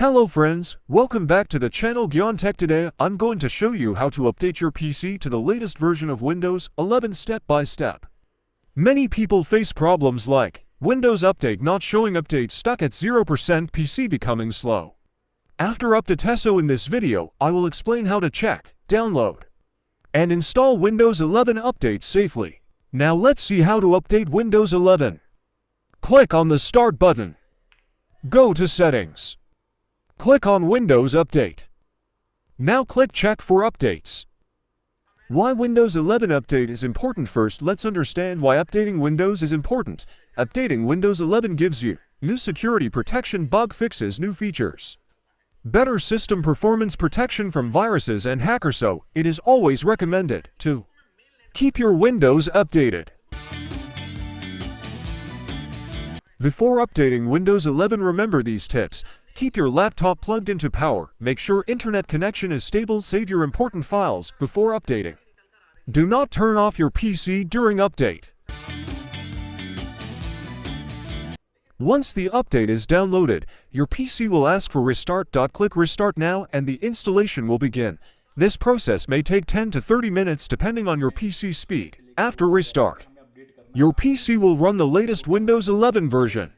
Hello friends, welcome back to the channel GyaanTech. Today, I'm going to show you how to update your PC to the latest version of Windows 11 step by step. Many people face problems like Windows Update not showing, update stuck at 0%, PC becoming slow. After update, so in this video, I will explain how to check, download, and install Windows 11 updates safely. Now let's see how to update Windows 11. Click on the Start button. Go to Settings. Click on Windows Update. Now click Check for updates. Why Windows 11 update is important? First, let's understand why updating Windows is important. Updating Windows 11 gives you new security protection, bug fixes, new features, better system performance, protection from viruses and hackers, so it is always recommended to keep your Windows updated. Before updating Windows 11, remember these tips. Keep your laptop plugged into power, make sure internet connection is stable, save your important files before updating. Do not turn off your PC during update. Once the update is downloaded, your PC will ask for restart. Click Restart now and the installation will begin. This process may take 10 to 30 minutes depending on your PC speed. After restart, your PC will run the latest Windows 11 version.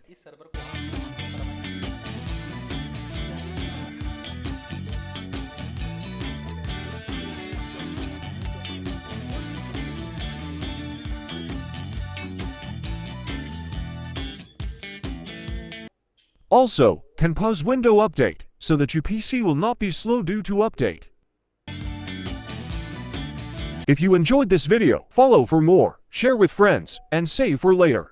Also, can pause window update, so that your PC will not be slow due to update. If you enjoyed this video, follow for more, share with friends, and save for later.